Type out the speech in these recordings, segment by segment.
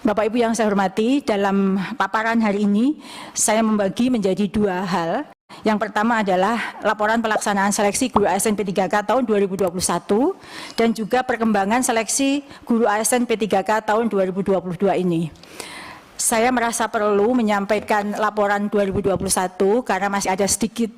Bapak Ibu yang saya hormati, dalam paparan hari ini saya membagi menjadi dua hal. Yang pertama adalah laporan pelaksanaan seleksi guru ASN P3K tahun 2021 dan juga perkembangan seleksi guru ASN P3K tahun 2022 ini. Saya merasa perlu menyampaikan laporan 2021 karena masih ada sedikit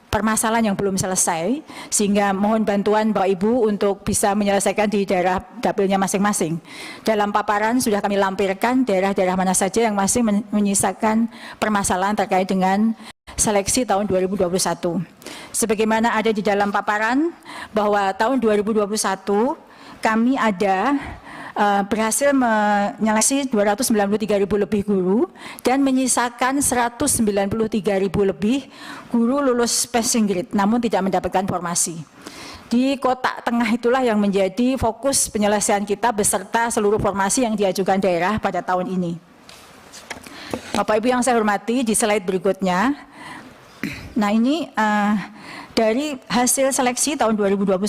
permasalahan yang belum selesai, sehingga mohon bantuan Bapak Ibu untuk bisa menyelesaikan di daerah dapilnya masing-masing. Dalam paparan sudah kami lampirkan daerah-daerah mana saja yang masih menyisakan permasalahan terkait dengan seleksi tahun 2021. Sebagaimana ada di dalam paparan bahwa tahun 2021 kami ada berhasil menyeleksi 293.000 lebih guru dan menyisakan 193.000 lebih guru lulus passing grade namun tidak mendapatkan formasi. Di kotak tengah itulah yang menjadi fokus penyelesaian kita beserta seluruh formasi yang diajukan daerah pada tahun ini. Bapak Ibu yang saya hormati, di slide berikutnya, nah ini dari hasil seleksi tahun 2021,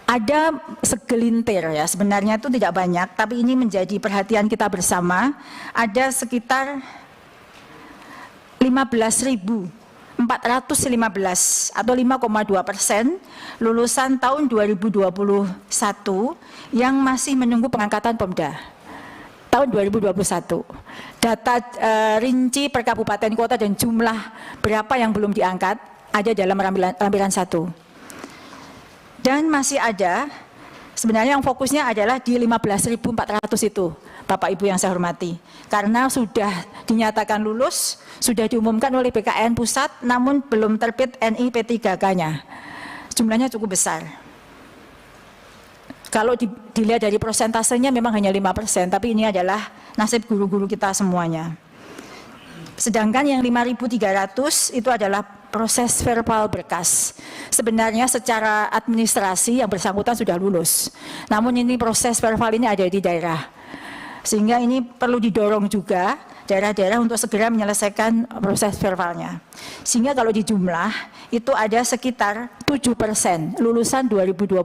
ada segelintir ya, sebenarnya itu tidak banyak, tapi ini menjadi perhatian kita bersama. Ada sekitar 15.415 atau 5,2% lulusan tahun 2021 yang masih menunggu pengangkatan Pemda tahun 2021. Data rinci per kabupaten kota dan jumlah berapa yang belum diangkat ada dalam lampiran 1. Dan masih ada, sebenarnya yang fokusnya adalah di 15.400 itu, Bapak Ibu yang saya hormati. Karena sudah dinyatakan lulus, sudah diumumkan oleh BKN Pusat, namun belum terbit NI P3K-nya. Jumlahnya cukup besar. Kalau dilihat dari persentasenya memang hanya 5%, tapi ini adalah nasib guru-guru kita semuanya. Sedangkan yang 5.300 itu adalah proses verbal berkas. Sebenarnya secara administrasi yang bersangkutan sudah lulus. Namun ini proses verbal ini ada di daerah. Sehingga ini perlu didorong juga daerah-daerah untuk segera menyelesaikan proses verbalnya. Sehingga kalau dijumlah itu ada sekitar 7% lulusan 2021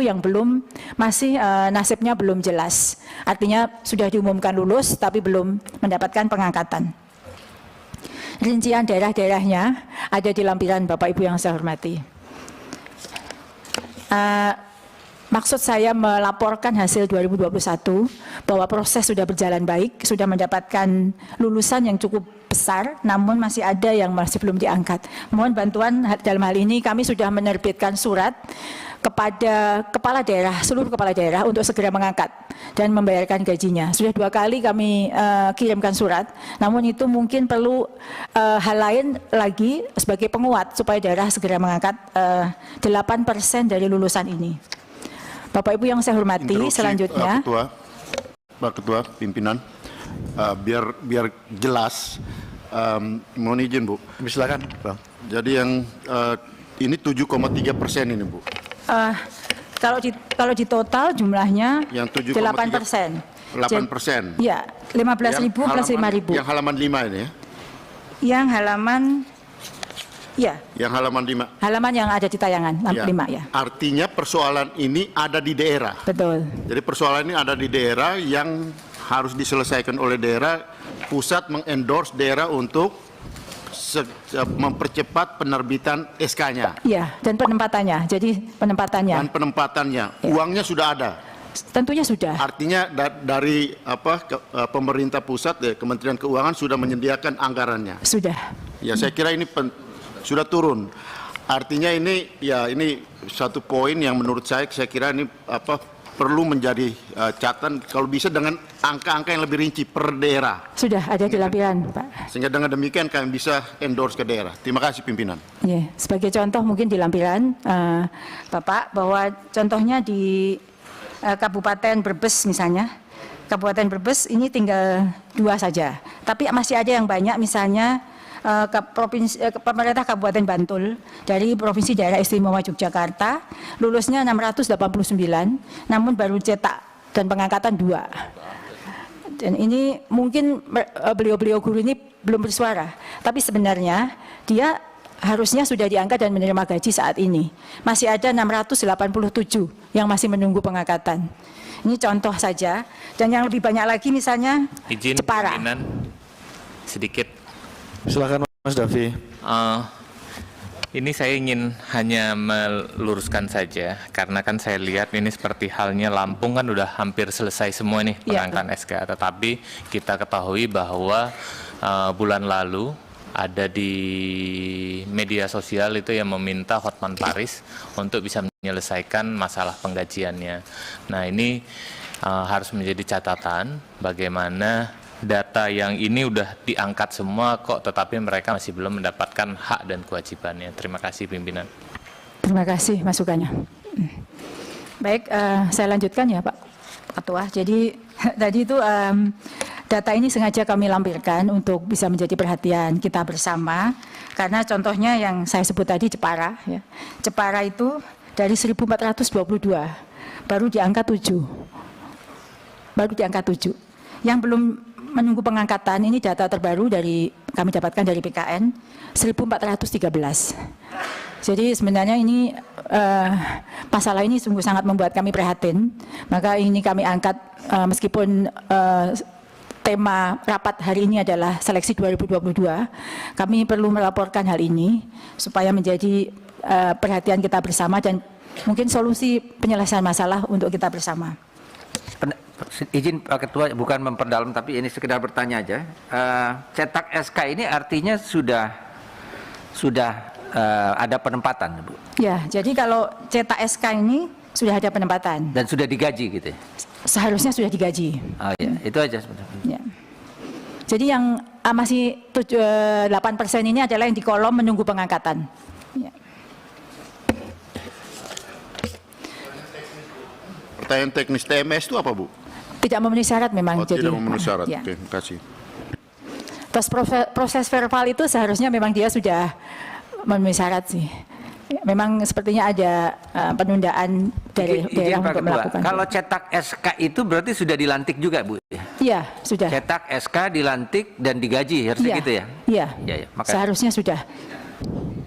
yang belum masih nasibnya belum jelas. Artinya sudah diumumkan lulus tapi belum mendapatkan pengangkatan. Rincian daerah-daerahnya ada di lampiran Bapak Ibu yang saya hormati. Maksud saya melaporkan hasil 2021 bahwa proses sudah berjalan baik, sudah mendapatkan lulusan yang cukup besar, namun masih ada yang masih belum diangkat. Mohon bantuan dalam hal ini, kami sudah menerbitkan surat kepada kepala daerah, seluruh kepala daerah untuk segera mengangkat dan membayarkan gajinya. Sudah 2 kali kami kirimkan surat, namun itu mungkin perlu hal lain lagi sebagai penguat supaya daerah segera mengangkat 8% dari lulusan ini. Bapak Ibu yang saya hormati, selanjutnya. Pak Ketua, pimpinan, biar jelas, mohon izin Bu. Silakan, Bang. Jadi yang ini 7,3% ini Bu. Kalau di total jumlahnya yang 8%. 8%. Ya, 15.000 plus 5.000. Yang halaman 5 ini ya? Yang halaman, ya. Yang halaman 5. Halaman yang ada di tayangan, 5 ya. Artinya persoalan ini ada di daerah. Betul. Jadi persoalan ini ada di daerah yang harus diselesaikan oleh daerah. Pusat mengendorse daerah untuk mempercepat penerbitan SK-nya. Iya, dan penempatannya. Jadi penempatannya. Dan penempatannya. Ya. Uangnya sudah ada. Tentunya sudah. Artinya dari pemerintah pusat, Kementerian Keuangan sudah menyediakan anggarannya. Sudah. Ya, saya kira ini sudah turun. Artinya ini ya ini satu poin yang menurut saya kira ini perlu menjadi catatan kalau bisa dengan angka-angka yang lebih rinci per daerah. Sudah ada di lampiran, Pak. Sehingga dengan demikian kami bisa endorse ke daerah. Terima kasih pimpinan. Ya, sebagai contoh mungkin di lampiran, Bapak, bahwa contohnya di Kabupaten Brebes misalnya, Kabupaten Brebes ini tinggal 2 saja. Tapi masih ada yang banyak misalnya pemerintah Kabupaten Bantul dari Provinsi Daerah Istimewa Yogyakarta lulusnya 689, namun baru cetak dan pengangkatan 2. Dan ini mungkin beliau-beliau guru ini belum bersuara, tapi sebenarnya dia harusnya sudah diangkat dan menerima gaji saat ini. Masih ada 687 yang masih menunggu pengangkatan. Ini contoh saja. Dan yang lebih banyak lagi misalnya Izin Jepara. pimpinan sedikit. Silakan Mas Davi. Ini saya ingin hanya meluruskan saja, karena kan saya lihat ini seperti halnya Lampung kan udah hampir selesai semua nih pengangkatan SK. Tetapi kita ketahui bahwa bulan lalu ada di media sosial itu yang meminta Hotman Paris untuk bisa menyelesaikan masalah penggajiannya. Nah ini harus menjadi catatan bagaimana data yang ini udah diangkat semua kok, tetapi mereka masih belum mendapatkan hak dan kewajibannya. Terima kasih pimpinan. Terima kasih masukannya. Baik, saya lanjutkan ya Pak Ketua. Jadi tadi itu data ini sengaja kami lampirkan untuk bisa menjadi perhatian kita bersama, karena contohnya yang saya sebut tadi Jepara. Ya. Jepara itu dari 1422 baru diangkat 7. Baru diangkat 7. Yang belum menunggu pengangkatan, ini data terbaru dari kami dapatkan dari PKN 1413. Jadi sebenarnya ini masalah ini sungguh sangat membuat kami prihatin. Maka ini kami angkat meskipun tema rapat hari ini adalah seleksi 2022. Kami perlu melaporkan hal ini supaya menjadi perhatian kita bersama dan mungkin solusi penyelesaian masalah untuk kita bersama. Izin Pak Ketua, bukan memperdalam tapi ini sekedar bertanya aja. Cetak SK ini artinya sudah ada penempatan, Bu? Ya, jadi kalau cetak SK ini sudah ada penempatan. Dan sudah digaji gitu ya? Seharusnya sudah digaji. Oh ya, itu aja sebenarnya. Ya. Jadi yang masih 8% ini adalah yang di kolom menunggu pengangkatan. Ya. Pertanyaan teknis TMS itu apa, Bu? Tidak memenuhi syarat memang. Oh, tidak memenuhi syarat. Ya. Oke, terima kasih. Terus proses verbal itu seharusnya memang dia sudah memenuhi syarat sih. Memang sepertinya ada penundaan dari daerah untuk melakukan. Kalau cetak SK itu berarti sudah dilantik juga, Bu? Iya, sudah. Cetak SK dilantik dan digaji, harusnya gitu ya? Iya, Ya, seharusnya sudah.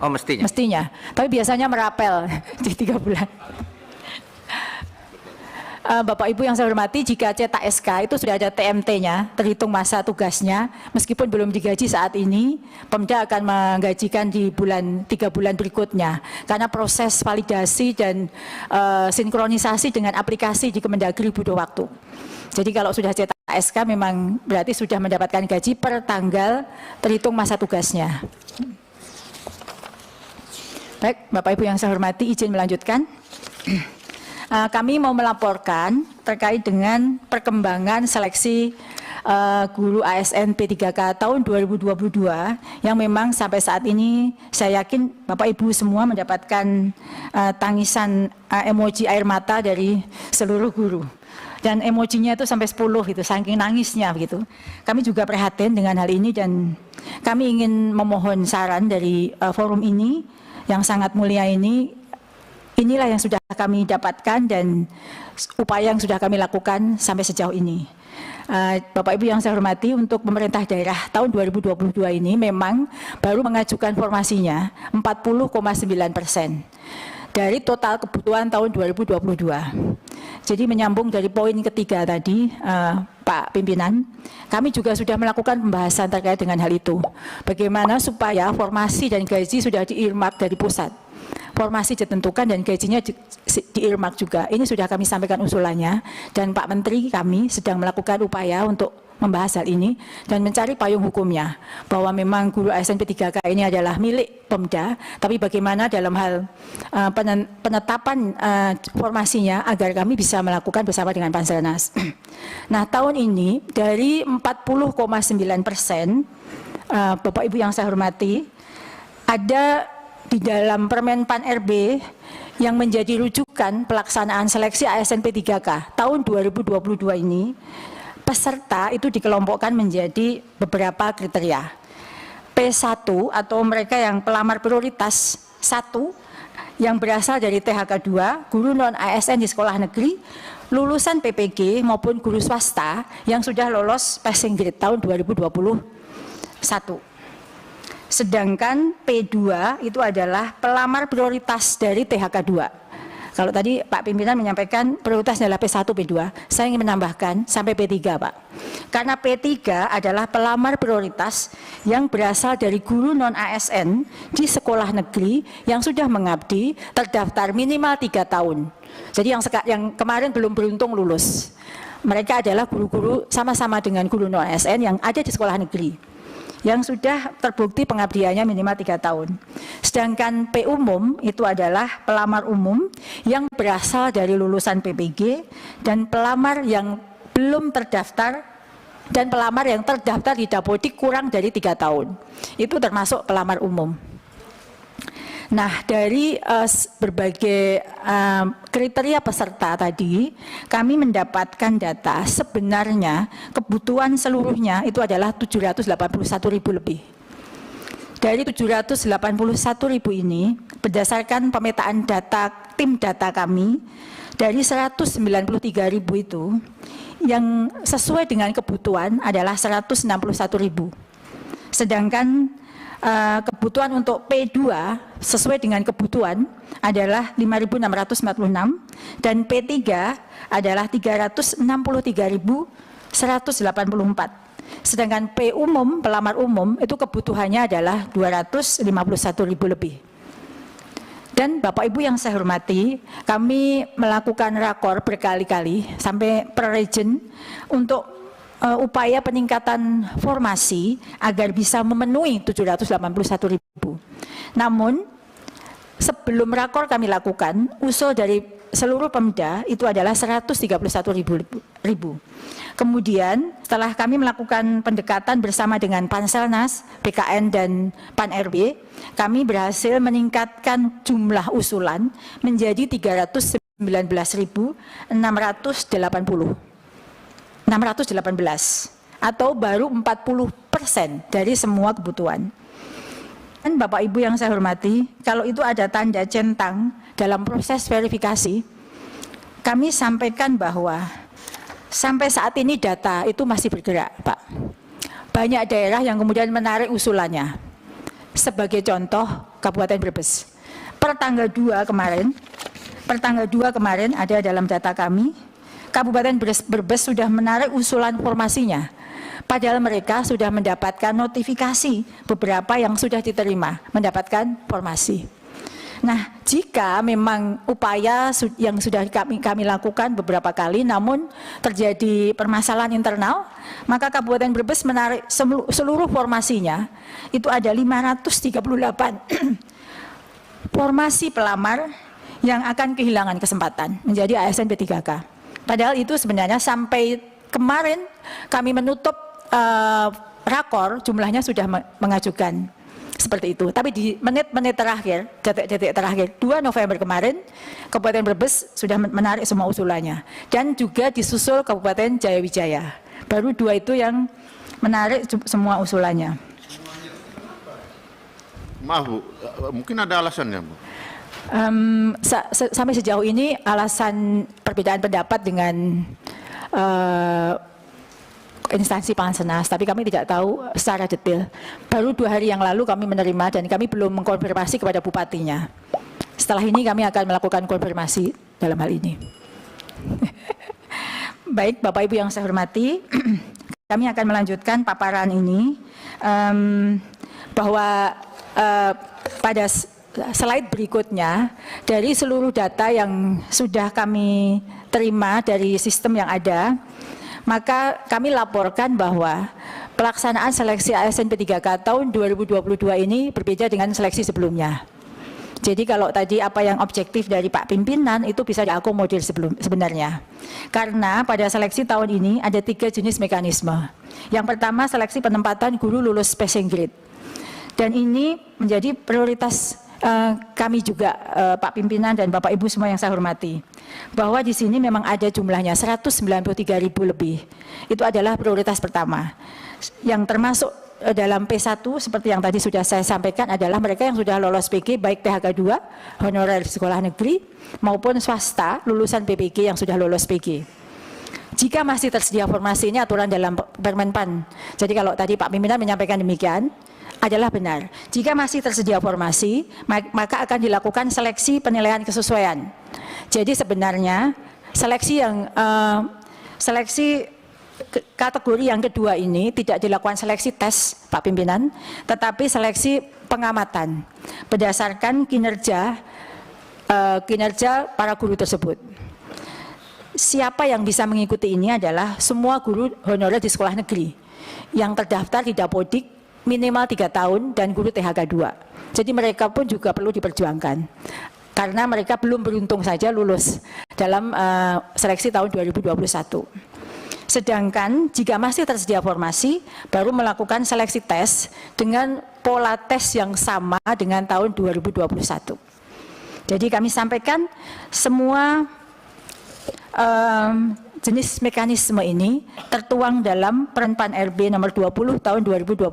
Oh, mestinya? Mestinya, tapi biasanya merapel di 3 bulan. Bapak Ibu yang saya hormati, jika cetak SK itu sudah ada TMT-nya, terhitung masa tugasnya, meskipun belum digaji saat ini, Pemda akan menggajikan di 3 bulan berikutnya, karena proses validasi dan sinkronisasi dengan aplikasi di Kemendagri butuh waktu. Jadi kalau sudah cetak SK memang berarti sudah mendapatkan gaji per tanggal terhitung masa tugasnya. Baik, Bapak Ibu yang saya hormati, izin melanjutkan. Kami mau melaporkan terkait dengan perkembangan seleksi guru ASN P3K tahun 2022 yang memang sampai saat ini saya yakin Bapak Ibu semua mendapatkan tangisan emoji air mata dari seluruh guru. Dan emojinya itu sampai 10 gitu, saking nangisnya begitu. Kami juga prihatin dengan hal ini dan kami ingin memohon saran dari forum ini yang sangat mulia ini. Inilah yang sudah kami dapatkan dan upaya yang sudah kami lakukan sampai sejauh ini. Bapak Ibu yang saya hormati, untuk pemerintah daerah tahun 2022 ini memang baru mengajukan formasinya 40,9% dari total kebutuhan tahun 2022. Jadi menyambung dari poin ketiga tadi, Pak Pimpinan, kami juga sudah melakukan pembahasan terkait dengan hal itu. Bagaimana supaya formasi dan gaji sudah di-earmark dari pusat. Formasi ditentukan dan gajinya di-earmark juga. Ini sudah kami sampaikan usulannya dan Pak Menteri kami sedang melakukan upaya untuk membahas hal ini dan mencari payung hukumnya bahwa memang guru ASN P3K ini adalah milik Pemda, tapi bagaimana dalam hal penetapan formasinya agar kami bisa melakukan bersama dengan Panselnas. Nah, tahun ini dari 40,9%, Bapak Ibu yang saya hormati, ada di dalam Permen Pan RB yang menjadi rujukan pelaksanaan seleksi ASN P3K tahun 2022 ini, peserta itu dikelompokkan menjadi beberapa kriteria. P1 atau mereka yang pelamar prioritas 1 yang berasal dari THK 2, guru non-ASN di sekolah negeri, lulusan PPG maupun guru swasta yang sudah lolos passing grade tahun 2021. Sedangkan P2 itu adalah pelamar prioritas dari THK 2. Kalau tadi Pak Pimpinan menyampaikan prioritasnya adalah P1, P2, saya ingin menambahkan sampai P3, Pak. Karena P3 adalah pelamar prioritas yang berasal dari guru non-ASN di sekolah negeri yang sudah mengabdi terdaftar minimal 3 tahun. Jadi yang kemarin belum beruntung lulus. Mereka adalah guru-guru sama-sama dengan guru non-ASN yang ada di sekolah negeri yang sudah terbukti pengabdiannya minimal 3 tahun. Sedangkan P umum itu adalah pelamar umum yang berasal dari lulusan PPG dan pelamar yang belum terdaftar dan pelamar yang terdaftar di Dapodik kurang dari 3 tahun. Itu termasuk pelamar umum. Nah, dari berbagai kriteria peserta tadi, kami mendapatkan data sebenarnya kebutuhan seluruhnya itu adalah 781.000 lebih. Dari 781.000 ini, berdasarkan pemetaan data tim data kami, dari 193.000 itu, yang sesuai dengan kebutuhan adalah 161.000. Sedangkan kebutuhan untuk P2 sesuai dengan kebutuhan adalah 5.646 dan P3 adalah 363.184. Sedangkan P umum, pelamar umum itu kebutuhannya adalah 251.000 lebih. Dan Bapak Ibu yang saya hormati, kami melakukan rakor berkali-kali sampai per region untuk upaya peningkatan formasi agar bisa memenuhi 781.000. Namun sebelum rakor kami lakukan, usul dari seluruh Pemda itu adalah 131.000. Kemudian setelah kami melakukan pendekatan bersama dengan Panselnas, BKN dan Pan-RB, kami berhasil meningkatkan jumlah usulan menjadi 618 atau baru 40% dari semua kebutuhan. Dan Bapak Ibu yang saya hormati, kalau itu ada tanda centang dalam proses verifikasi, kami sampaikan bahwa sampai saat ini data itu masih bergerak, Pak. Banyak daerah yang kemudian menarik usulannya. Sebagai contoh, Kabupaten Brebes. Per tanggal 2 kemarin ada dalam data kami, Kabupaten Brebes sudah menarik usulan formasinya, padahal mereka sudah mendapatkan notifikasi beberapa yang sudah diterima, mendapatkan formasi. Nah, jika memang upaya yang sudah kami lakukan beberapa kali, namun terjadi permasalahan internal, maka Kabupaten Brebes menarik seluruh formasinya, itu ada 538 formasi pelamar yang akan kehilangan kesempatan menjadi ASN P3K. Padahal itu sebenarnya sampai kemarin kami menutup rakor jumlahnya sudah mengajukan seperti itu. Tapi di menit-menit terakhir, detik-detik terakhir, 2 November kemarin, Kabupaten Brebes sudah menarik semua usulannya. Dan juga disusul Kabupaten Jayawijaya. Baru 2 itu yang menarik semua usulannya. Maaf Bu, mungkin ada alasannya Bu. Sampai sejauh ini alasan perbedaan pendapat dengan instansi Panselnas, tapi kami tidak tahu secara detail. Baru 2 hari yang lalu kami menerima dan kami belum mengkonfirmasi kepada bupatinya. Setelah ini kami akan melakukan konfirmasi dalam hal ini. Baik, Bapak Ibu yang saya hormati, kami akan melanjutkan paparan ini bahwa pada slide berikutnya, dari seluruh data yang sudah kami terima dari sistem yang ada, maka kami laporkan bahwa pelaksanaan seleksi ASN P3K tahun 2022 ini berbeda dengan seleksi sebelumnya. Jadi kalau tadi apa yang objektif dari Pak Pimpinan itu bisa diakomodir sebenarnya. Karena pada seleksi tahun ini ada 3 jenis mekanisme. Yang pertama, seleksi penempatan guru lulus passing grade. Dan ini menjadi prioritas kami juga, Pak Pimpinan dan Bapak Ibu semua yang saya hormati, bahwa di sini memang ada jumlahnya 193.000 lebih. Itu adalah prioritas pertama. Yang termasuk dalam P1 seperti yang tadi sudah saya sampaikan adalah mereka yang sudah lolos PG baik THK 2, honorer sekolah negeri maupun swasta lulusan PPG yang sudah lolos PG. Jika masih tersedia formasi, ini aturan dalam Permenpan. Jadi kalau tadi Pak Pimpinan menyampaikan demikian, adalah benar. Jika masih tersedia formasi, maka akan dilakukan seleksi penilaian kesesuaian. Jadi sebenarnya seleksi kategori yang kedua ini tidak dilakukan seleksi tes, Pak Pimpinan, tetapi seleksi pengamatan berdasarkan kinerja para guru tersebut. Siapa yang bisa mengikuti ini adalah semua guru honorer di sekolah negeri yang terdaftar di Dapodik minimal 3 tahun dan guru THK 2. Jadi mereka pun juga perlu diperjuangkan karena mereka belum beruntung saja lulus dalam seleksi tahun 2021. Sedangkan jika masih tersedia formasi, baru melakukan seleksi tes dengan pola tes yang sama dengan tahun 2021. Jadi kami sampaikan semua jenis mekanisme ini tertuang dalam Permen RB nomor 20 tahun 2022.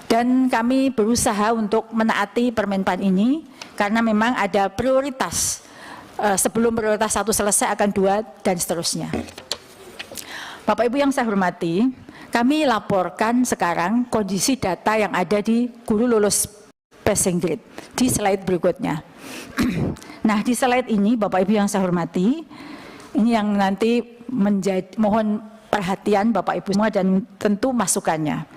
Dan kami berusaha untuk menaati Permenpan ini karena memang ada prioritas. Sebelum prioritas 1 selesai akan 2 dan seterusnya. Bapak Ibu yang saya hormati, kami laporkan sekarang kondisi data yang ada di guru lulus passing grade di slide berikutnya. Nah, di slide ini Bapak Ibu yang saya hormati, ini yang nanti mohon perhatian Bapak Ibu semua dan tentu masukannya.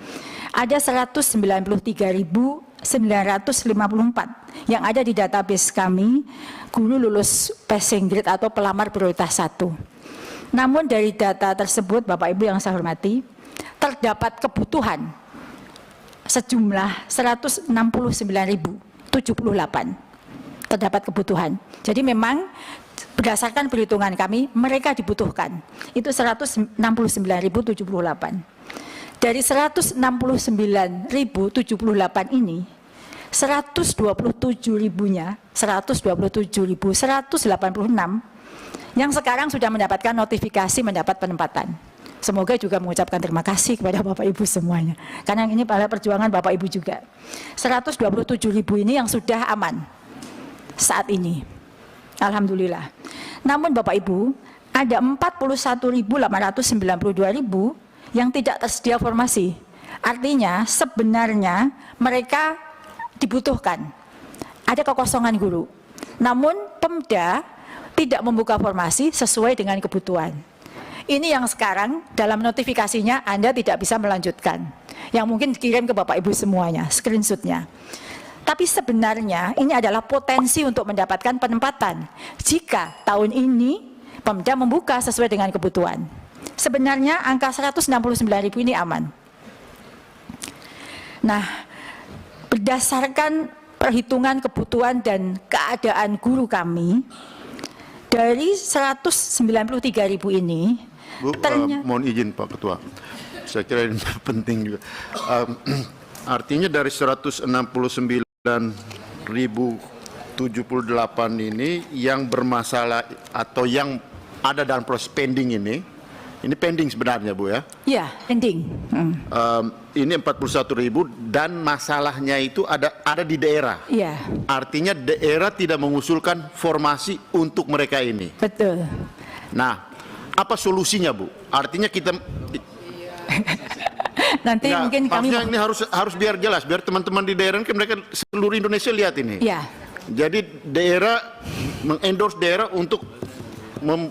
Ada 193.954 yang ada di database kami guru lulus passing grade atau pelamar prioritas 1. Namun dari data tersebut Bapak Ibu yang saya hormati, terdapat kebutuhan sejumlah 169.078. Terdapat kebutuhan. Jadi memang berdasarkan perhitungan kami, mereka dibutuhkan. Itu 169.078. Dari 169.078 ini, 127.000-nya, 127.186 yang sekarang sudah mendapatkan notifikasi mendapat penempatan. Semoga juga mengucapkan terima kasih kepada Bapak Ibu semuanya. Karena ini pada perjuangan Bapak Ibu juga. 127.000 ini yang sudah aman saat ini. Alhamdulillah. Namun Bapak Ibu, ada 41.892.000 yang tidak tersedia formasi. Artinya sebenarnya mereka dibutuhkan. Ada kekosongan guru. Namun Pemda tidak membuka formasi sesuai dengan kebutuhan. Ini yang sekarang dalam notifikasinya Anda tidak bisa melanjutkan. Yang mungkin dikirim ke Bapak Ibu semuanya, screenshotnya. Tapi sebenarnya ini adalah potensi untuk mendapatkan penempatan. Jika tahun ini Pemda membuka sesuai dengan kebutuhan. Sebenarnya angka 169.000 ini aman. Nah, berdasarkan perhitungan kebutuhan dan keadaan guru kami, dari 193.000 ini, Bu, mohon izin Pak Ketua, saya kira ini penting juga. Artinya dari 169.078 ini yang bermasalah atau yang ada dalam proses pending ini pending sebenarnya Bu ya? Iya, pending. Ini 41.000 dan masalahnya itu ada di daerah. Iya. Artinya daerah tidak mengusulkan formasi untuk mereka ini. Betul. Nah, apa solusinya Bu? Artinya kita nanti ya, mungkin kami maksudnya ini harus biar jelas, biar teman-teman di daerah kan mereka seluruh Indonesia lihat ini. Iya. Jadi daerah mengendorse daerah untuk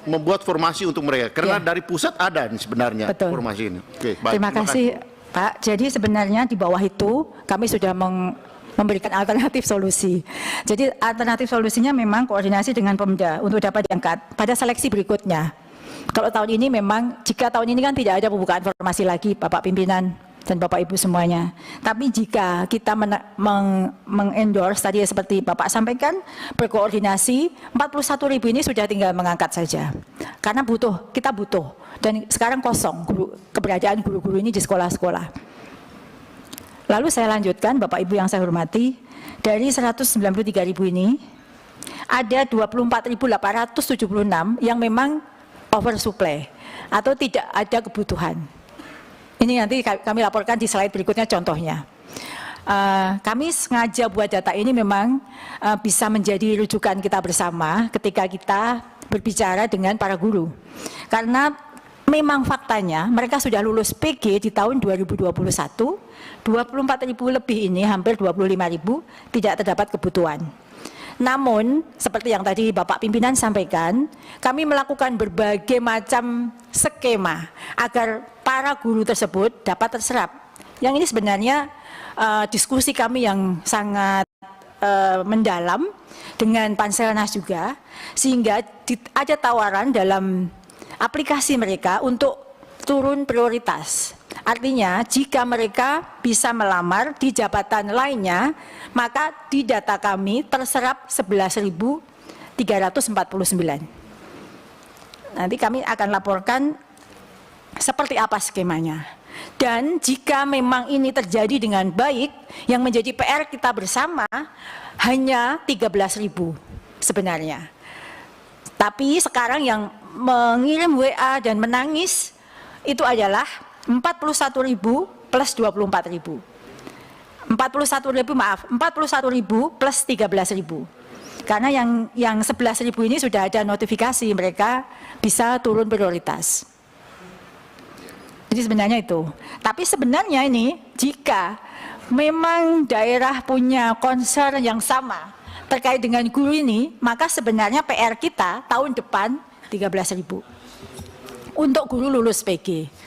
membuat formasi untuk mereka karena dari pusat ada sebenarnya. Betul. Formasi ini. Oke, baik. Terima kasih Pak. Jadi sebenarnya di bawah itu kami sudah memberikan alternatif solusi. Jadi alternatif solusinya memang koordinasi dengan Pemda untuk dapat diangkat pada seleksi berikutnya. Kalau tahun ini memang, jika tahun ini kan tidak ada pembukaan formasi lagi Bapak Pimpinan dan Bapak Ibu semuanya. Tapi jika kita mengendorse tadi seperti Bapak sampaikan, berkoordinasi, 41.000 ini sudah tinggal mengangkat saja. Karena kita butuh. Dan sekarang kosong keberadaan guru-guru ini di sekolah-sekolah. Lalu saya lanjutkan Bapak Ibu yang saya hormati, dari 193.000 ini, ada 24.876 yang memang oversupply atau tidak ada kebutuhan. Ini nanti kami laporkan di slide berikutnya contohnya. Kami sengaja buat data ini memang bisa menjadi rujukan kita bersama ketika kita berbicara dengan para guru. Karena memang faktanya mereka sudah lulus PG di tahun 2021, 24.000 lebih ini, hampir 25.000, tidak terdapat kebutuhan. Namun, seperti yang tadi Bapak Pimpinan sampaikan, kami melakukan berbagai macam skema agar para guru tersebut dapat terserap. Yang ini sebenarnya diskusi kami yang sangat mendalam dengan Panselnas juga, sehingga ada tawaran dalam aplikasi mereka untuk turun prioritas. Artinya jika mereka bisa melamar di jabatan lainnya, maka di data kami terserap 11.349. Nanti kami akan laporkan seperti apa skemanya. Dan jika memang ini terjadi dengan baik, yang menjadi PR kita bersama hanya 13.000 sebenarnya. Tapi sekarang yang mengirim WA dan menangis itu adalah 41.000 plus 24.000. 41.000 plus 13.000. Karena yang 11.000 ini sudah ada notifikasi mereka bisa turun prioritas. Jadi sebenarnya itu. Tapi sebenarnya ini jika memang daerah punya concern yang sama terkait dengan guru ini, maka sebenarnya PR kita tahun depan 13.000 untuk guru lulus PG.